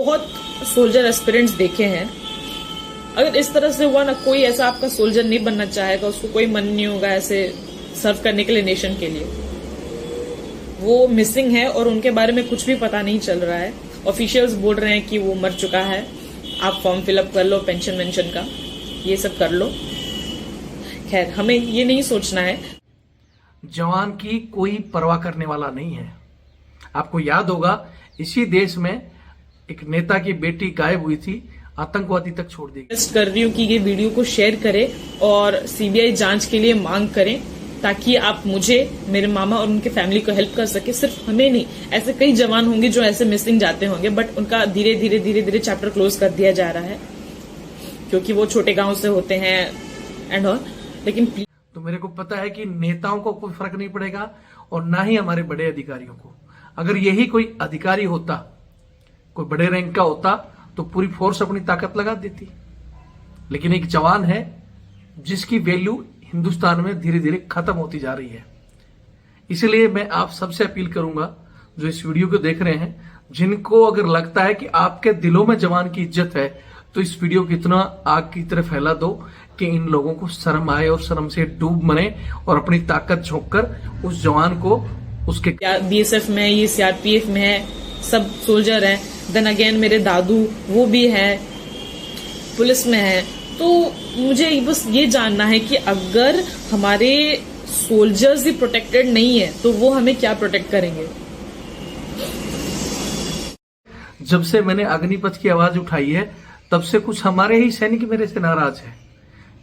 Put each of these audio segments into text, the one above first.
बहुत soldier aspirants देखे हैं। अगर इस तरह से हुआ ना, कोई ऐसा आपका सोल्जर नहीं बनना चाहेगा, उसको कोई मन नहीं होगा ऐसे सर्व करने के लिए नेशन के लिए। वो मिसिंग है और उनके बारे में कुछ भी पता नहीं चल रहा है। ऑफिशियल्स बोल रहे हैं कि वो मर चुका है, आप फॉर्म फिलअप कर लो पेंशन वेंशन का, ये सब कर लो। खैर, हमें ये नहीं सोचना है। जवान की कोई परवाह करने वाला नहीं है। आपको याद होगा इसी देश में एक नेता की बेटी गायब हुई थी, आतंकवादी तक छोड़ दी। कर रही हूँ कि ये वीडियो को शेयर करें और सीबीआई जांच के लिए मांग करें, ताकि आप मुझे, मेरे मामा और उनके फैमिली को हेल्प कर सके। सिर्फ हमें नहीं, ऐसे कई जवान होंगे जो ऐसे मिसिंग जाते होंगे, बट उनका धीरे धीरे चैप्टर क्लोज कर दिया जा रहा है क्योंकि वो छोटे गांव से होते हैं एंड ऑल। लेकिन तो मेरे को पता है कि नेताओं को कोई फर्क नहीं पड़ेगा और ना ही हमारे बड़े अधिकारियों को। अगर यही कोई अधिकारी होता, कोई बड़े रैंक का होता, तो पूरी फोर्स अपनी ताकत लगा देती। लेकिन एक जवान है जिसकी वैल्यू हिंदुस्तान में धीरे धीरे खत्म होती जा रही है। इसलिए मैं आप सबसे अपील करूंगा जो इस वीडियो को देख रहे हैं, जिनको अगर लगता है कि आपके दिलों में जवान की इज्जत है, तो इस वीडियो को इतना आग की तरह फैला दो कि इन लोगों को शर्म आए और शर्म से डूब मरे और अपनी ताकत झोंककर उस जवान को उसके बीएसएफ में, ये सीआरपीएफ में है, सब सोल्जर हैं। देन अगेन मेरे दादू वो भी है, पुलिस में है। तो मुझे बस ये जानना है कि अगर हमारे सोल्जर्स ही प्रोटेक्टेड नहीं है तो वो हमें क्या प्रोटेक्ट करेंगे। जब से मैंने अग्निपथ की आवाज उठाई है, तब से कुछ हमारे ही सैनिक मेरे से नाराज है।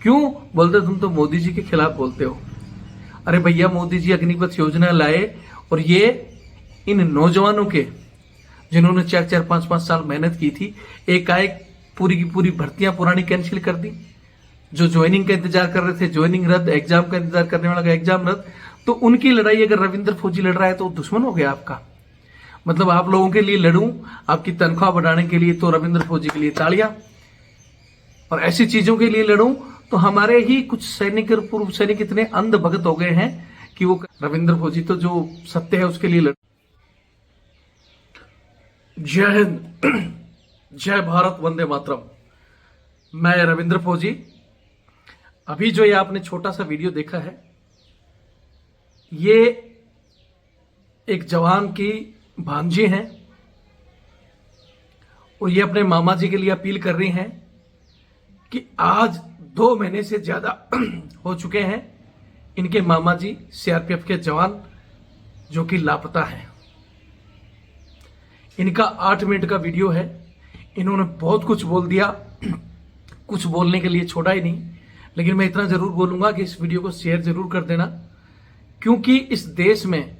क्यों बोलते, तुम तो मोदी जी के खिलाफ बोलते हो। अरे भैया, मोदी जी अग्निपथ योजना लाए और ये इन नौजवानों के, जिन्होंने 4-4, 5-5 साल मेहनत की थी, एकाएक पूरी की पूरी भर्तियां पुरानी कैंसिल कर दी। जो ज्वाइनिंग का इंतजार कर रहे थे, ज्वाइनिंग रद्द, एग्जाम का इंतजार करने वाला का एग्जाम रद्द। तो उनकी लड़ाई अगर रविंद्र फौजी लड़ रहा है तो दुश्मन हो गया आपका। मतलब आप लोगों के लिए लड़ूं, आपकी तनख्वाह बढ़ाने के लिए तो रविंद्र फौजी के लिए तालियां, और ऐसी चीजों के लिए लड़ूं तो हमारे ही कुछ सैनिक, पूर्व सैनिक इतने अंध भगत हो गए हैं कि वो रविंद्र फौजी तो जो सत्य है उसके लिए लड़। जय हिंद, जय भारत, वंदे मातरम। मैं रविंद्र फौजी। अभी जो ये आपने छोटा सा वीडियो देखा है, ये एक जवान की भांजी हैं और ये अपने मामा जी के लिए अपील कर रही हैं कि आज 2 महीने से ज्यादा हो चुके हैं इनके मामा जी सीआरपीएफ के जवान जो कि लापता हैं। इनका 8 मिनट का वीडियो है। इन्होंने बहुत कुछ बोल दिया, कुछ बोलने के लिए छोड़ा ही नहीं। लेकिन मैं इतना जरूर बोलूंगा कि इस वीडियो को शेयर जरूर कर देना, क्योंकि इस देश में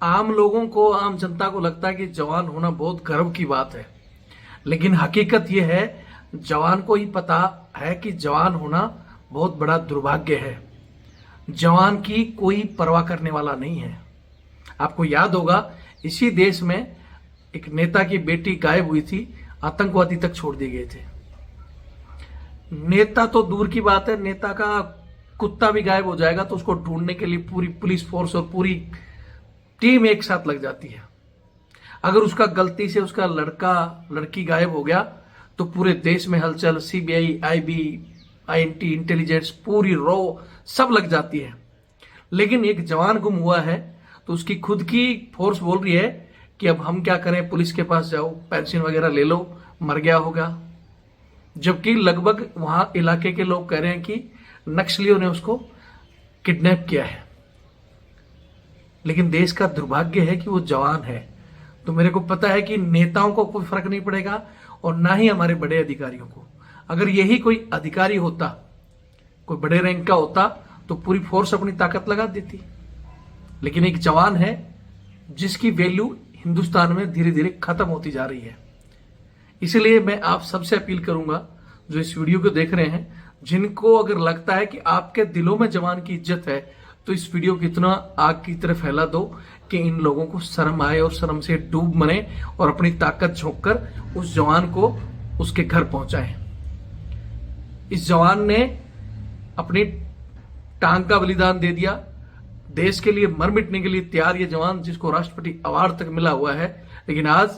आम लोगों को, आम जनता को लगता है कि जवान होना बहुत गर्व की बात है। लेकिन हकीकत यह है, जवान को ही पता है कि जवान होना बहुत बड़ा दुर्भाग्य है। जवान की कोई परवाह करने वाला नहीं है। आपको याद होगा इसी देश में एक नेता की बेटी गायब हुई थी, आतंकवादी तक छोड़ दिए गए थे। नेता तो दूर की बात है, नेता का कुत्ता भी गायब हो जाएगा तो उसको ढूंढने के लिए पूरी पुलिस फोर्स और पूरी टीम एक साथ लग जाती है। अगर उसका गलती से उसका लड़का लड़की गायब हो गया तो पूरे देश में हलचल, सीबीआई, आईबी, आईएनटी, इंटेलिजेंस, पूरी रॉ सब लग जाती है। लेकिन एक जवान गुम हुआ है तो उसकी खुद की फोर्स बोल रही है कि अब हम क्या करें, पुलिस के पास जाओ, पेंशन वगैरह ले लो, मर गया होगा। जबकि लगभग वहां इलाके के लोग कह रहे हैं कि नक्सलियों ने उसको किडनैप किया है। लेकिन देश का दुर्भाग्य है कि वो जवान है। तो मेरे को पता है कि नेताओं को कोई फर्क नहीं पड़ेगा और ना ही हमारे बड़े अधिकारियों को। अगर यही कोई अधिकारी होता, कोई बड़े रैंक का होता, तो पूरी फोर्स अपनी ताकत लगा देती। लेकिन एक जवान है जिसकी वैल्यू हिंदुस्तान में धीरे धीरे खत्म होती जा रही है। इसलिए मैं आप सबसे अपील करूंगा जो इस वीडियो को देख रहे हैं, जिनको अगर लगता है कि आपके दिलों में जवान की इज्जत है, तो इस वीडियो को इतना आग की तरह फैला दो कि इन लोगों को शर्म आए और शर्म से डूब मरे और अपनी ताकत झोंककर उस जवान को उसके घर पहुंचाए। इस जवान ने अपनी टांग का बलिदान दे दिया, देश के लिए मर मिटने के लिए तैयार ये जवान, जिसको राष्ट्रपति अवार्ड तक मिला हुआ है। लेकिन आज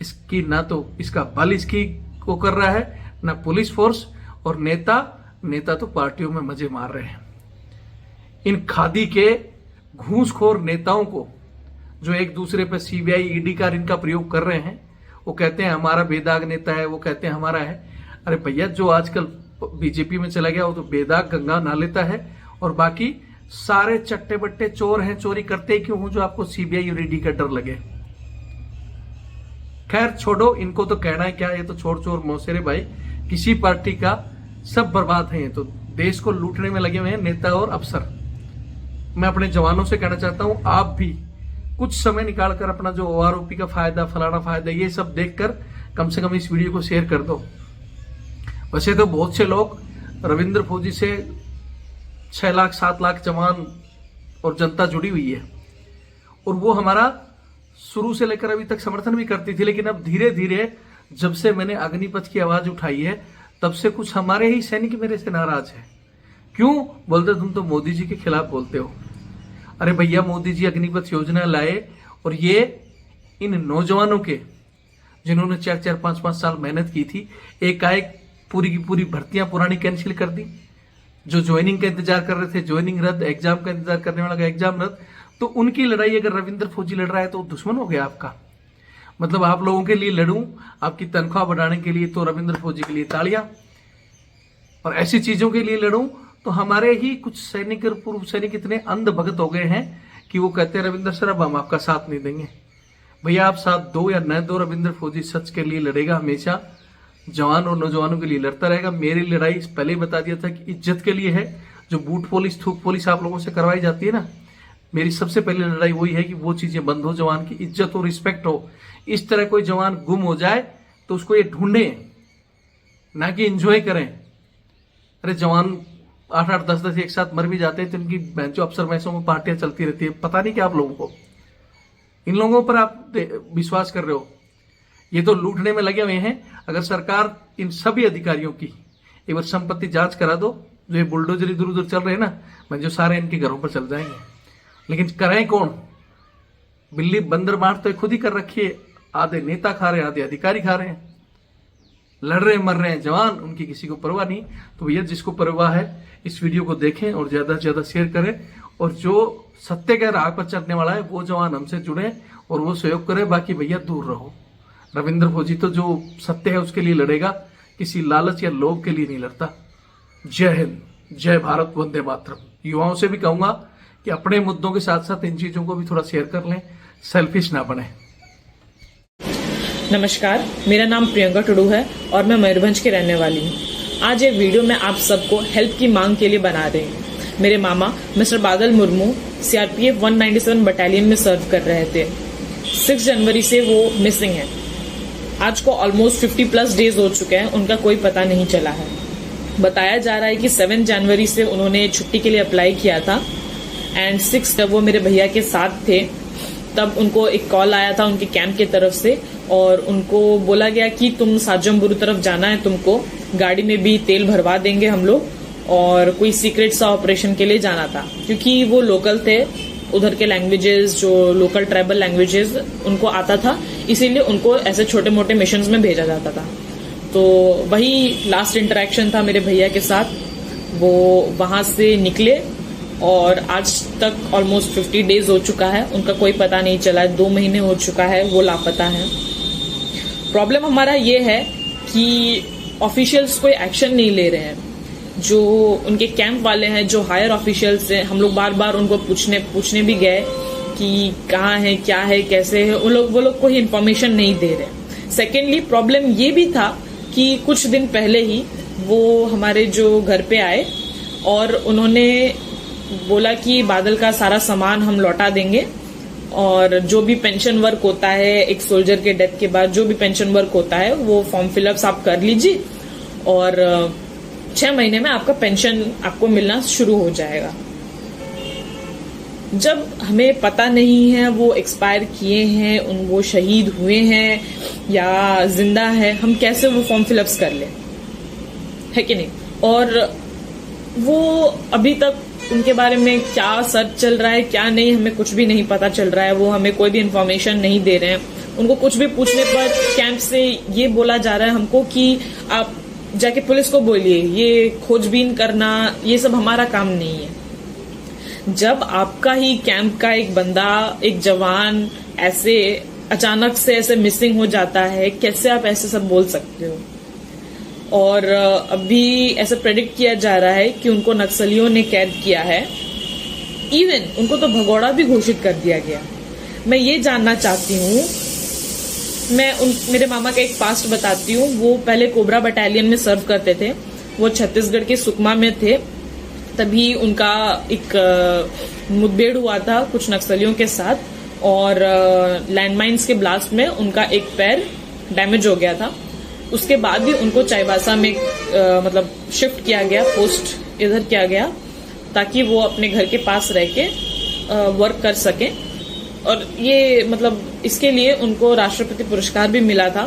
इसकी ना तो इसका बल इसकी को कर रहा है, ना पुलिस फोर्स, और नेता तो पार्टियों में मजे मार रहे हैं। इन खादी के घूसखोर नेताओं को जो एक दूसरे पर सीबीआई ईडी का इनका प्रयोग कर रहे हैं, वो कहते हैं हमारा बेदाग नेता है, वो कहते हैं हमारा है। अरे भैया, जो आजकल बीजेपी में चला गया वो तो बेदाग गंगा ना लेता है, और बाकी सारे चट्टे बट्टे चोर हैं, चोरी करते ही क्यों हो जो आपको सीबीआई और ईडी का डर लगे। खैर छोड़ो, इनको तो कहना है क्या, ये तो छोड़ चोर मौसेरे भाई, किसी पार्टी का सब बर्बाद है। ये तो देश को लूटने में लगे हुए हैं नेता और अफसर। मैं अपने जवानों से कहना चाहता हूं, आप भी कुछ समय निकालकर अपना जो ओआरओपी का फायदा, फलाना फायदा, ये सब देखकर कम से कम इस वीडियो को शेयर कर दो। वैसे तो बहुत से लोग रविंद्र फौजी से 6 लाख 7 लाख जवान और जनता जुड़ी हुई है, और वो हमारा शुरू से लेकर अभी तक समर्थन भी करती थी। लेकिन अब धीरे धीरे जब से मैंने अग्निपथ की आवाज उठाई है, तब से कुछ हमारे ही सैनिक मेरे से नाराज है। क्यों? बोलते तुम तो मोदी जी के खिलाफ बोलते हो। अरे भैया, मोदी जी अग्निपथ योजना लाए, और ये इन नौजवानों के जिन्होंने 4-4 5-5 साल मेहनत की थी, एकाएक पूरी की पूरी भर्तियां पुरानी कैंसिल कर दी। जो ज्वाइनिंग का इंतजार कर रहे थे, ज्वाइनिंग रद्द, एग्जाम का इंतजार करने वाला का एग्जाम रद्द। तो उनकी लड़ाई अगर रविंद्र फौजी लड़ रहा है तो दुश्मन हो गया आपका। मतलब आप लोगों के लिए लड़ूं, आपकी तनख्वाह बढ़ाने के लिए, तो रविंद्र फौजी के लिए तालियां, और ऐसी चीजों के लिए लड़ूं तो हमारे ही कुछ सैनिक और पूर्व सैनिक इतने अंध भगत हो गए हैं कि वो कहते हैं रविंद्र सर अब हम आपका साथ नहीं देंगे। भैया, आप साथ दो या न दो, रविंद्र फौजी सच के लिए लड़ेगा, हमेशा जवान और नौजवानों के लिए लड़ता रहेगा। मेरी लड़ाई पहले ही बता दिया था कि इज्जत के लिए है। जो बूट पुलिस, थूक पुलिस आप लोगों से करवाई जाती है ना, मेरी सबसे पहली लड़ाई वही है कि वो चीजें बंद हो, जवान की इज्जत और रिस्पेक्ट हो। इस तरह कोई जवान गुम हो जाए तो उसको ये ढूंढे, ना कि एंजॉय करें। अरे जवान 8-8 10-10 एक साथ मर भी जाते हैं तो इनकी बेंचो अफसर मैसों में पार्टियां चलती रहती है। पता नहीं क्या आप लोगों को, इन लोगों पर आप विश्वास कर रहे हो। ये तो लूटने में लगे हुए हैं। अगर सरकार इन सभी अधिकारियों की एक बार संपत्ति जांच करा दो, जो ये बुलडोजर इधर उधर चल रहे हैं ना, मैं जो सारे इनके घरों पर चल जाएंगे। लेकिन करें कौन? बिल्ली बंदर मार तो खुद ही कर रखी है। आधे नेता खा रहे हैं, आधे अधिकारी खा रहे हैं। लड़ रहे मर रहे हैं जवान, उनकी किसी को परवाह नहीं। तो भैया, जिसको परवाह है इस वीडियो को देखें और ज्यादा से ज्यादा शेयर करें, और जो सत्य के राह पर चलने वाला है वो जवान हमसे जुड़े और वो सहयोग करे। बाकी भैया दूर रहो। रविंद्र फौजी तो जो सत्य है उसके लिए लड़ेगा, किसी लालच या लोभ के लिए नहीं लड़ता। जय हिंद, जय भारत, वंदे मातरम। युवाओं से भी कहूंगा कि अपने मुद्दों के साथ साथ इन चीजों को भी थोड़ा शेयर कर लें, सेल्फिश ना बने। नमस्कार, मेरा नाम प्रियंका टुडू है और मैं मयूरभंज की रहने वाली हूँ। आज ये वीडियो मैं आप सबको हेल्प की मांग के लिए बना रही हूँ। मेरे मामा मिस्टर बादल मुर्मू सीआरपीएफ 197 बटालियन में सर्व कर रहे थे। 6 जनवरी से वो मिसिंग है। आज को ऑलमोस्ट 50+ डेज हो चुके हैं, उनका कोई पता नहीं चला है। बताया जा रहा है कि 7 जनवरी से उन्होंने छुट्टी के लिए अप्लाई किया था, एंड 6 जब वो मेरे भैया के साथ थे तब उनको एक कॉल आया था उनके कैंप की तरफ से, और उनको बोला गया कि तुम साजमबुरु तरफ जाना है, तुमको गाड़ी में भी तेल भरवा देंगे हम लोग, और कोई सीक्रेट सा ऑपरेशन के लिए जाना था। क्योंकि वो लोकल थे, उधर के लैंग्वेजेस, जो लोकल ट्राइबल लैंग्वेजेस उनको आता था, इसीलिए उनको ऐसे छोटे मोटे मिशंस में भेजा जाता था। तो वही लास्ट इंटरेक्शन था मेरे भैया के साथ। वो वहां से निकले और आज तक ऑलमोस्ट 50 डेज हो चुका है, उनका कोई पता नहीं चला है। 2 महीने हो चुका है वो लापता है। प्रॉब्लम हमारा ये है कि ऑफिशियल्स कोई एक्शन नहीं ले रहे हैं। जो उनके कैंप वाले हैं, जो हायर ऑफिशियल्स हैं, हम लोग बार बार उनको पूछने भी गए कि कहाँ है, क्या है, कैसे है, वो लोग कोई इन्फॉर्मेशन नहीं दे रहे। सेकेंडली प्रॉब्लम ये भी था कि कुछ दिन पहले ही वो हमारे जो घर पे आए और उन्होंने बोला कि बादल का सारा सामान हम लौटा देंगे, और जो भी पेंशन वर्क होता है एक सोल्जर के डेथ के बाद, जो भी पेंशन वर्क होता है वो फॉर्म फिलअप्स आप कर लीजिए और 6 महीने में आपका पेंशन आपको मिलना शुरू हो जाएगा। जब हमें पता नहीं है वो एक्सपायर किए हैं, वो शहीद हुए हैं या जिंदा है, हम कैसे वो फॉर्म फिलअप्स कर लें, है कि नहीं? और वो अभी तक उनके बारे में क्या सर्च चल रहा है क्या नहीं, हमें कुछ भी नहीं पता चल रहा है। वो हमें कोई भी इन्फॉर्मेशन नहीं दे रहे हैं। उनको कुछ भी पूछने पर कैंप से ये बोला जा रहा है हमको कि आप जाके पुलिस को बोलिए, ये खोजबीन करना ये सब हमारा काम नहीं है। जब आपका ही कैंप का एक बंदा, एक जवान ऐसे अचानक से ऐसे मिसिंग हो जाता है, कैसे आप ऐसे सब बोल सकते हो? और अभी ऐसे प्रेडिक्ट किया जा रहा है कि उनको नक्सलियों ने कैद किया है, इवन उनको तो भगोड़ा भी घोषित कर दिया गया। मैं ये जानना चाहती हूँ, मेरे मामा का एक पास्ट बताती हूँ। वो पहले कोबरा बटालियन में सर्व करते थे, वो छत्तीसगढ़ के सुकमा में थे। तभी उनका एक मुठभेड़ हुआ था कुछ नक्सलियों के साथ, और लैंडमाइंस के ब्लास्ट में उनका एक पैर डैमेज हो गया था। उसके बाद भी उनको चाईबासा में मतलब शिफ्ट किया गया, पोस्ट इधर किया गया, ताकि वो अपने घर के पास रह के वर्क कर सके। और ये मतलब इसके लिए उनको राष्ट्रपति पुरस्कार भी मिला था।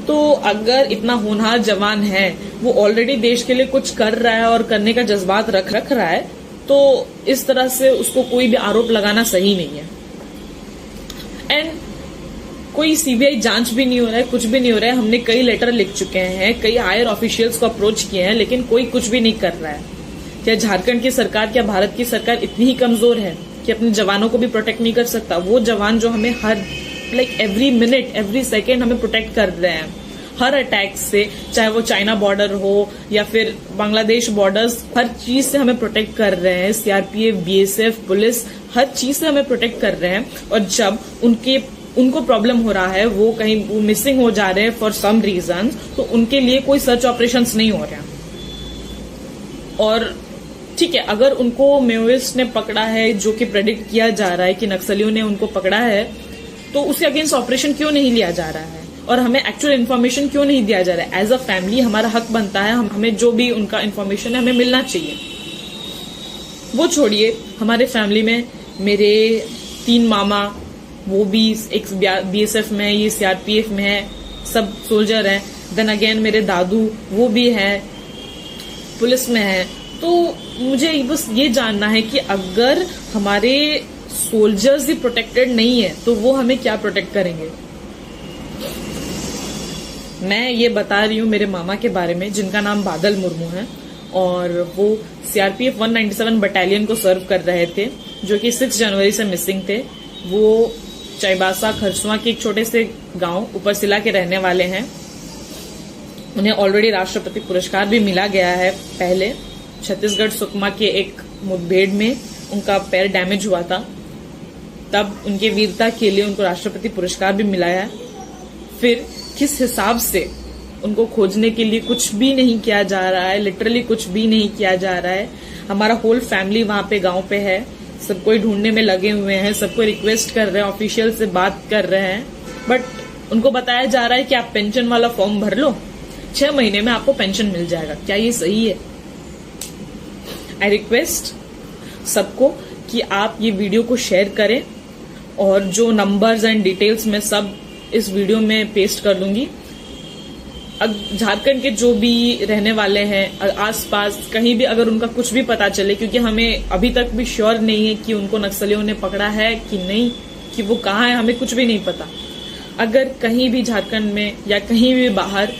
तो अगर इतना होनहार जवान है, वो ऑलरेडी देश के लिए कुछ कर रहा है और करने का जज्बात रख रहा है, तो इस तरह से उसको कोई भी आरोप लगाना सही नहीं है। एंड कोई सीबीआई जांच भी नहीं हो रहा है, कुछ भी नहीं हो रहा है। हमने कई लेटर लिख चुके हैं, कई हायर ऑफिशियल्स को अप्रोच किए हैं, लेकिन कोई कुछ भी नहीं कर रहा है। क्या झारखंड की सरकार, क्या भारत की सरकार इतनी ही कमजोर है कि अपने जवानों को भी प्रोटेक्ट नहीं कर सकता? वो जवान जो हमें हर एवरी मिनट एवरी सेकेंड हमें प्रोटेक्ट कर रहे हैं हर अटैक से, चाहे वो चाइना बॉर्डर हो या फिर बांग्लादेश बॉर्डर्स, हर चीज से हमें प्रोटेक्ट कर रहे हैं। सीआरपीएफ, बीएसएफ, पुलिस, हर चीज से हमें प्रोटेक्ट कर रहे हैं। और जब उनको प्रॉब्लम हो रहा है, वो कहीं वो मिसिंग हो जा रहे हैं फॉर सम रीजन, तो उनके लिए कोई सर्च ऑपरेशंस नहीं हो रहे हैं। और ठीक है, अगर उनको मेओइस्ट ने पकड़ा है, जो कि प्रेडिक्ट किया जा रहा है कि नक्सलियों ने उनको पकड़ा है, तो उसके अगेंस्ट ऑपरेशन क्यों नहीं लिया जा रहा है और हमें एक्चुअल इन्फॉर्मेशन क्यों नहीं दिया जा रहा है? एज अ फैमिली हमारा हक बनता है, हमें जो भी उनका इन्फॉर्मेशन है हमें मिलना चाहिए। वो छोड़िए, हमारे फैमिली में मेरे 3 मामा, वो भी एक बीएसएफ में, ये सीआरपीएफ में है, सब सोल्जर हैं। देन अगेन मेरे दादू, वो भी हैं, पुलिस में हैं। तो मुझे बस ये जानना है कि अगर हमारे सोल्जर्स ही प्रोटेक्टेड नहीं है, तो वो हमें क्या प्रोटेक्ट करेंगे? मैं ये बता रही हूँ मेरे मामा के बारे में, जिनका नाम बादल मुर्मू है, और वो सीआरपीएफ 197 बटालियन को सर्व कर रहे थे, जो कि 6 जनवरी से मिसिंग थे। वो चाईबासा खरसुआ के एक छोटे से गांव उपरसिला के रहने वाले हैं। उन्हें ऑलरेडी राष्ट्रपति पुरस्कार भी मिला गया है। पहले छत्तीसगढ़ सुकमा के एक मुठभेड़ में उनका पैर डैमेज हुआ था, तब उनके वीरता के लिए उनको राष्ट्रपति पुरस्कार भी मिला है। फिर किस हिसाब से उनको खोजने के लिए कुछ भी नहीं किया जा रहा है, लिटरली कुछ भी नहीं किया जा रहा है। हमारा होल फैमिली वहां पे गांव पे है, सब कोई ढूंढने में लगे हुए हैं, सबको रिक्वेस्ट कर रहे हैं, ऑफिशियल से बात कर रहे हैं, बट उनको बताया जा रहा है कि आप पेंशन वाला फॉर्म भर लो, 6 महीने में आपको पेंशन मिल जाएगा। क्या ये सही है? आई रिक्वेस्ट सबको कि आप ये वीडियो को शेयर करें, और जो नंबर्स एंड डिटेल्स मैं सब इस वीडियो में पेस्ट कर दूंगी। झारखंड के जो भी रहने वाले हैं आसपास, कहीं भी अगर उनका कुछ भी पता चले, क्योंकि हमें अभी तक भी श्योर नहीं है कि उनको नक्सलियों ने पकड़ा है कि नहीं, कि वो कहाँ है, हमें कुछ भी नहीं पता। अगर कहीं भी झारखंड में या कहीं भी बाहर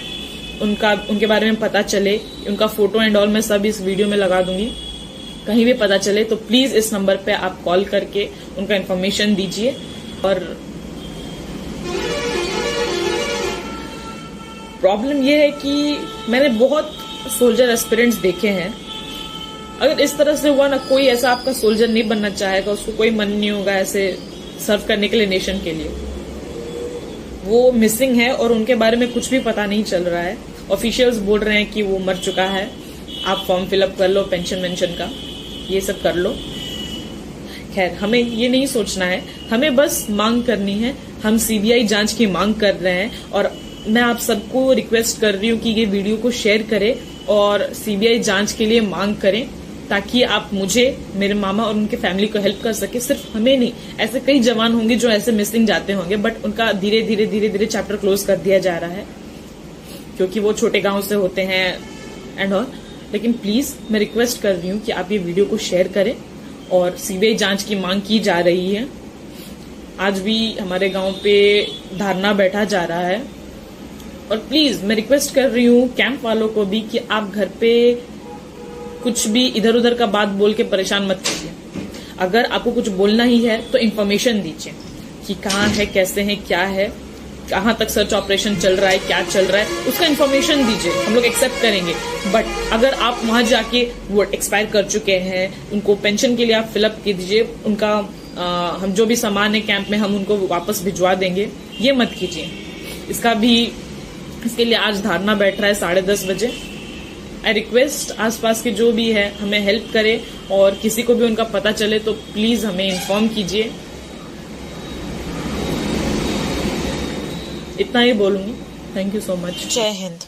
उनके बारे में पता चले, उनका फोटो एंड ऑल मैं सब इस वीडियो में लगा दूंगी, कहीं भी पता चले तो प्लीज इस नंबर पे आप कॉल करके उनका इन्फॉर्मेशन दीजिए। और प्रॉब्लम यह है कि मैंने बहुत सोल्जर एस्पिरेंट्स देखे हैं। अगर इस तरह से हुआ ना, कोई ऐसा आपका सोल्जर नहीं बनना चाहेगा, उसको कोई मन नहीं होगा ऐसे सर्व करने के लिए नेशन के लिए। वो मिसिंग है और उनके बारे में कुछ भी पता नहीं चल रहा है। ऑफिशियल्स बोल रहे हैं कि वो मर चुका है, आप फॉर्म फिलअप कर लो पेंशन वेंशन का, ये सब कर लो। खैर, हमें ये नहीं सोचना है, हमें बस मांग करनी है। हम सीबीआई जांच की मांग कर रहे हैं, और मैं आप सबको रिक्वेस्ट कर रही हूँ कि ये वीडियो को शेयर करें और सीबीआई जांच के लिए मांग करें, ताकि आप मुझे, मेरे मामा और उनके फैमिली को हेल्प कर सके। सिर्फ हमें नहीं, ऐसे कई जवान होंगे जो ऐसे मिसिंग जाते होंगे, बट उनका धीरे धीरे चैप्टर क्लोज कर दिया जा रहा है, क्योंकि वो छोटे गांव से होते हैं एंड ऑल। लेकिन प्लीज मैं रिक्वेस्ट कर रही हूँ कि आप ये वीडियो को शेयर करें, और सीबीआई जांच की मांग की जा रही है। आज भी हमारे गांव पे धरना बैठा जा रहा है। और प्लीज मैं रिक्वेस्ट कर रही हूँ कैंप वालों को भी कि आप घर पे कुछ भी इधर उधर का बात बोल के परेशान मत कीजिए। अगर आपको कुछ बोलना ही है तो इन्फॉर्मेशन दीजिए कि कहाँ है, कैसे है, क्या है, कहाँ तक सर्च ऑपरेशन चल रहा है, क्या चल रहा है, उसका इन्फॉर्मेशन दीजिए, हम लोग एक्सेप्ट करेंगे। बट अगर आप वहां जाके वो एक्सपायर कर चुके हैं, उनको पेंशन के लिए आप फिलअप कीजिए, उनका हम जो भी सामान है कैंप में हम उनको वापस भिजवा देंगे, ये मत कीजिए। इसके लिए आज धरना बैठ रहा है 10:30 बजे। आई रिक्वेस्ट आसपास के जो भी है हमें हेल्प करे, और किसी को भी उनका पता चले तो प्लीज हमें इन्फॉर्म कीजिए। इतना ही बोलूंगी। Thank you so much. जय हिंद।